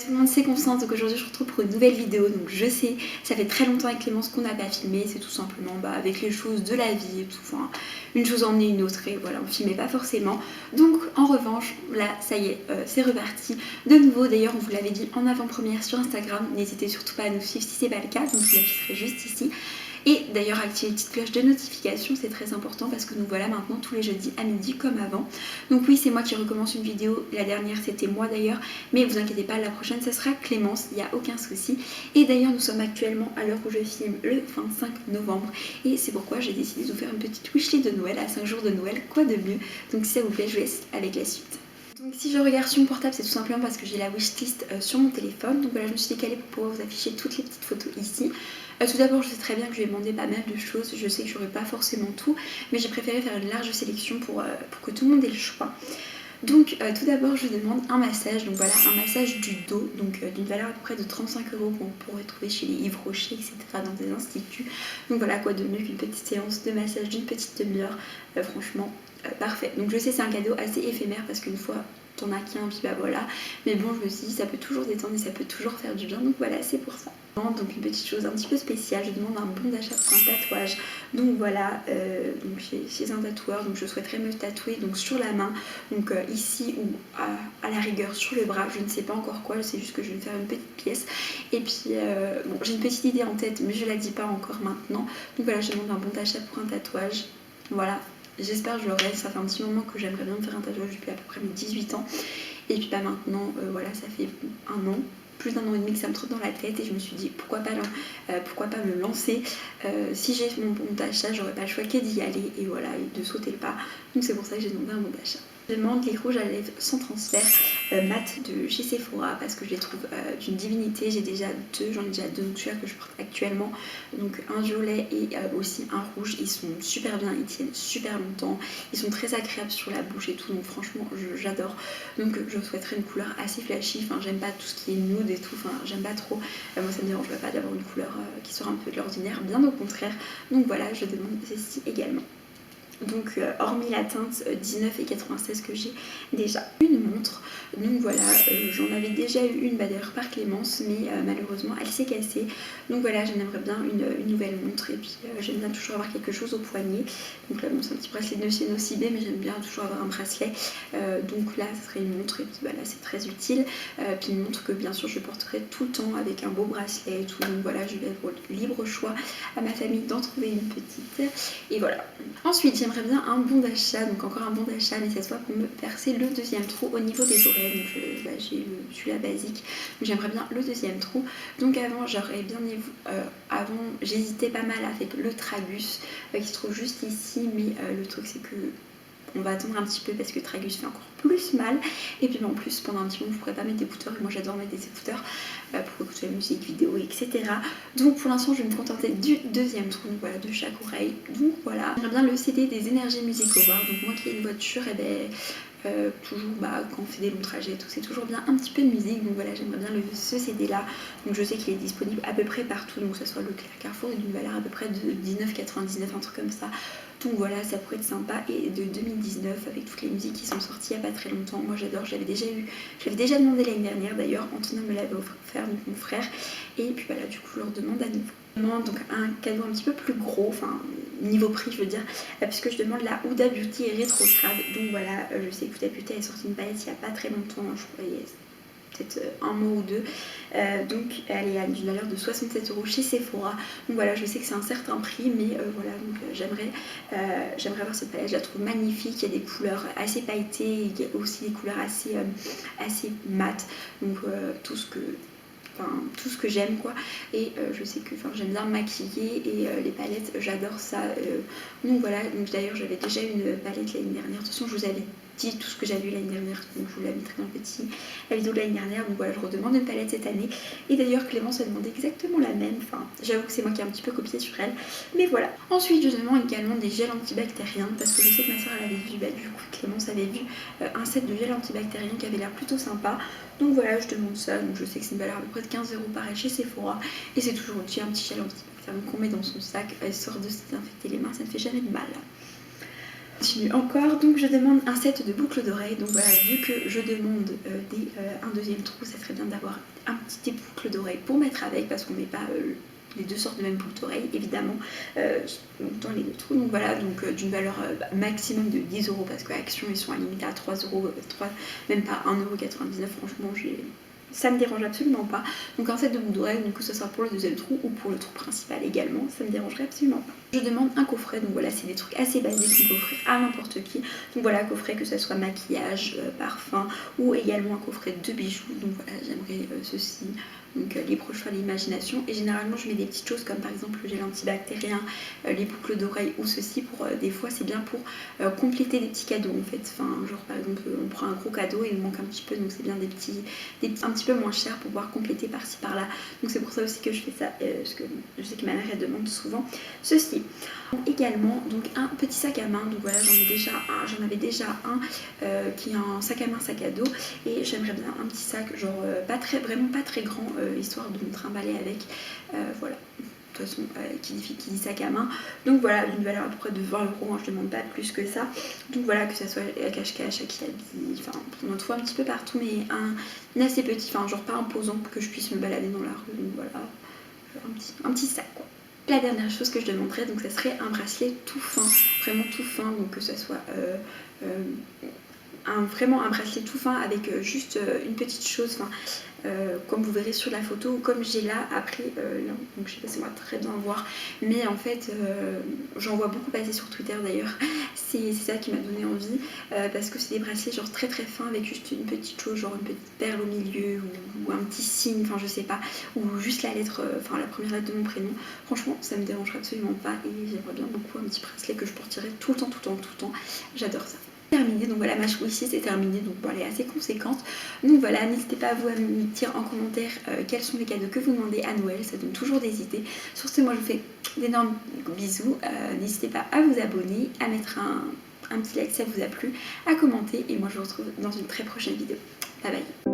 tout le monde, c'est Constance, donc aujourd'hui je vous retrouve pour une nouvelle vidéo. Donc je sais, ça fait très longtemps avec Clémence qu'on n'a pas filmé, c'est tout simplement avec les choses de la vie et tout, enfin une chose emmenée une autre et voilà, on filmait pas forcément. Donc en revanche, là ça y est, c'est reparti de nouveau. D'ailleurs on vous l'avait dit en avant-première sur Instagram, n'hésitez surtout pas à nous suivre si c'est pas le cas, donc je l'afficherai juste ici. Et d'ailleurs activez une petite cloche de notification, c'est très important parce que nous voilà maintenant tous les jeudis à midi comme avant. Donc oui, c'est moi qui recommence une vidéo, la dernière c'était moi d'ailleurs, mais vous inquiétez pas, la prochaine ça sera Clémence, il n'y a aucun souci. Et d'ailleurs nous sommes actuellement à l'heure où je filme le 25 novembre et c'est pourquoi j'ai décidé de vous faire une petite wishlist de Noël à 5 jours de Noël, quoi de mieux. Donc si ça vous plaît, je vous laisse avec la suite. Donc si je regarde sur mon portable, c'est tout simplement parce que j'ai la wishlist sur mon téléphone. Donc voilà, je me suis décalée pour pouvoir vous afficher toutes les petites photos ici. Tout d'abord, je sais très bien que je vais demander pas mal de choses. Je sais que j'aurai pas forcément tout, mais j'ai préféré faire une large sélection pour que tout le monde ait le choix. Donc tout d'abord, je demande un massage. Donc voilà, un massage du dos, donc d'une valeur à peu près de 35 € qu'on pourrait trouver chez les Yves Rocher, etc. dans des instituts. Donc voilà, quoi de mieux qu'une petite séance de massage d'une petite demi-heure. Franchement, parfait. Donc je sais, c'est un cadeau assez éphémère parce qu'une fois t'en as qu'un, puis bah voilà. Mais bon, je me suis dit, ça peut toujours détendre et ça peut toujours faire du bien. Donc voilà, c'est pour ça. Donc une petite chose un petit peu spéciale, je demande un bon d'achat pour un tatouage. Donc voilà, donc chez un tatoueur, donc je souhaiterais me tatouer donc sur la main, donc ici ou à la rigueur sur le bras, je ne sais pas encore quoi, c'est juste que je vais me faire une petite pièce. Et puis bon, j'ai une petite idée en tête, mais je la dis pas encore maintenant. Donc voilà, je demande un bon d'achat pour un tatouage. Voilà. J'espère que je l'aurai, ça fait un petit moment que j'aimerais bien me faire un tatouage depuis à peu près mes 18 ans. Et puis bah maintenant, voilà, ça fait un an, plus d'un an et demi que ça me trotte dans la tête et je me suis dit pourquoi pas me lancer. Si j'ai mon bon d'achat, j'aurais pas le choix que d'y aller et voilà, et de sauter le pas. Donc c'est pour ça que j'ai demandé un bon d'achat. Je demande les rouges à lèvres sans transfert mat de chez Sephora parce que je les trouve d'une divinité. J'ai déjà deux, j'en ai déjà deux, donc celui-là que je porte actuellement, donc un violet et aussi un rouge. Ils sont super bien, ils tiennent super longtemps, ils sont très agréables sur la bouche et tout, donc franchement j'adore. Donc je souhaiterais une couleur assez flashy, enfin j'aime pas tout ce qui est nude et tout, enfin j'aime pas trop. Moi ça me dérange pas d'avoir une couleur qui sort un peu de l'ordinaire, bien au contraire. Donc voilà, je demande ceci également. Donc hormis la teinte 19 et 96 que j'ai déjà une montre. Donc voilà, j'en avais déjà eu une d'ailleurs par Clémence, mais malheureusement elle s'est cassée. Donc voilà, j'aimerais bien une nouvelle montre et puis j'aime bien toujours avoir quelque chose au poignet. Donc là bon, c'est un petit bracelet de chez Nocibé, mais j'aime bien toujours avoir un bracelet. Donc là ce serait une montre et puis voilà, c'est très utile. Puis une montre que bien sûr je porterai tout le temps avec un beau bracelet et tout. Donc voilà, je vais avoir le libre choix à ma famille d'en trouver une petite. Et voilà. Ensuite j'aimerais bien un bon d'achat, donc encore un bon d'achat, mais cette fois pour me percer le deuxième trou au niveau des oreilles. Donc j'ai celui-là basique, donc j'aimerais bien le deuxième trou. Donc avant j'aurais bien avant j'hésitais pas mal avec le tragus qui se trouve juste ici, mais le truc c'est que on va attendre un petit peu parce que tragus fait encore plus mal. Et puis en plus pendant un petit moment je pourrais pas mettre d'écouteurs et moi j'adore mettre des écouteurs pour écouter la musique, vidéo, etc. Donc pour l'instant je vais me contenter du deuxième trou, donc voilà, de chaque oreille. Donc voilà, j'aimerais bien le CD des Energy Music Awards. Donc moi qui ai une voiture, et toujours quand on fait des longs trajets et tout, c'est toujours bien un petit peu de musique. Donc voilà, j'aimerais bien ce CD là. Donc je sais qu'il est disponible à peu près partout, donc que ce soit Leclerc, Carrefour, et d'une valeur à peu près de 19,99, un truc comme ça. Donc voilà, ça pourrait être sympa. Et de 2019 avec toutes les musiques qui sont sorties il n'y a pas très longtemps. Moi j'adore, je l'avais déjà demandé l'année dernière d'ailleurs, Antonin me l'avait offert, donc mon frère. Et puis voilà, du coup je leur demande à nouveau. Donc un cadeau un petit peu plus gros, enfin niveau prix je veux dire, puisque je demande la Huda Beauty Rétrograde. Donc voilà, je sais que Huda Beauty a sorti une palette il n'y a pas très longtemps, je crois peut-être un mois ou deux. Donc elle est d'une valeur de 67 € chez Sephora. Donc voilà, je sais que c'est un certain prix, mais voilà, donc j'aimerais avoir cette palette. Je la trouve magnifique, il y a des couleurs assez pailletées, il y a aussi des couleurs assez mates, donc tout ce que j'aime quoi. Et je sais que j'aime bien me maquiller et les palettes j'adore ça. Donc voilà, donc d'ailleurs j'avais déjà une palette l'année dernière. De toute façon je vous avais dit tout ce que j'avais eu l'année dernière, donc je vous la mettrai dans la vidéo de l'année dernière. Donc voilà, je redemande une palette cette année. Et d'ailleurs Clémence a demandé exactement la même. Enfin j'avoue que c'est moi qui ai un petit peu copié sur elle, mais voilà. Ensuite je demande également des gels antibactériens parce que je sais que ma soeur elle avait vu, du coup Clémence avait vu un set de gels antibactériens qui avait l'air plutôt sympa. Donc voilà, je demande ça. Donc je sais que c'est une valeur à peu près de 15 € pareil chez Sephora. Et c'est toujours utile, un petit gel antibactérien qu'on met dans son sac, histoire de se désinfecter les mains, ça ne fait jamais de mal. Continue encore, donc je demande un set de boucles d'oreilles. Donc voilà, vu que je demande un deuxième trou, ça serait bien d'avoir un petit boucle d'oreille pour mettre avec, parce qu'on met pas les deux sortes de même boucles d'oreilles évidemment dans les deux trous. Donc voilà, donc d'une valeur maximum de 10 € parce que Action ils sont à limite à 3 €, même pas 1,99 €. Franchement, ça me dérange absolument pas. Donc un set de boucles d'oreilles, donc que ce soit pour le deuxième trou ou pour le trou principal également, ça me dérangerait absolument pas. Je demande un coffret, donc voilà, c'est des trucs assez basiques qu'on peut offrir à n'importe qui. Donc voilà, coffret que ce soit maquillage, parfum ou également un coffret de bijoux. Donc voilà, j'aimerais ceci. Donc libre choix à l'imagination. Et généralement je mets des petites choses comme par exemple le gel antibactérien, les boucles d'oreilles ou ceci pour des fois c'est bien pour compléter des petits cadeaux en fait. Enfin genre par exemple on prend un gros cadeau et il manque un petit peu, donc c'est bien des petits un petit peu moins chers pour pouvoir compléter par-ci par-là. Donc c'est pour ça aussi que je fais ça, parce que je sais que ma mère elle demande souvent ceci. Également donc un petit sac à main, donc voilà j'en avais déjà un qui est un sac à main sac à dos, et j'aimerais bien un petit sac genre vraiment pas très grand, histoire de me trimballer avec, voilà. De toute façon, qui dit sac à main, donc voilà, d'une valeur à peu près de 20 €, hein, je demande pas plus que ça. Donc voilà, que ça soit à cache-cache, à Kilabi, enfin on en trouve un petit peu partout, mais un assez petit, enfin genre pas imposant pour que je puisse me balader dans la rue. Donc voilà, un petit sac quoi. La dernière chose que je demanderais, donc ça serait un bracelet tout fin, vraiment tout fin, donc que ça soit vraiment un bracelet tout fin avec juste une petite chose, comme vous verrez sur la photo ou comme j'ai là après là. Donc je sais pas si on va très bien voir, mais en fait j'en vois beaucoup passer sur Twitter d'ailleurs. C'est ça qui m'a donné envie, parce que c'est des bracelets genre très très fins avec juste une petite chose, genre une petite perle au milieu ou un petit signe, enfin je sais pas, ou juste la lettre, enfin la première lettre de mon prénom. Franchement ça me dérangerait absolument pas, et j'aimerais bien beaucoup un petit bracelet que je porterai tout le temps, tout le temps, tout le temps. J'adore ça. Terminé, donc voilà, ma wishlist c'est terminée, donc bon, elle est assez conséquente. Donc voilà, n'hésitez pas à vous à me dire en commentaire quels sont les cadeaux que vous demandez à Noël, ça donne toujours des idées. Sur ce, moi je vous fais d'énormes bisous, n'hésitez pas à vous abonner, à mettre un petit like si ça vous a plu, à commenter, et moi je vous retrouve dans une très prochaine vidéo. Bye bye.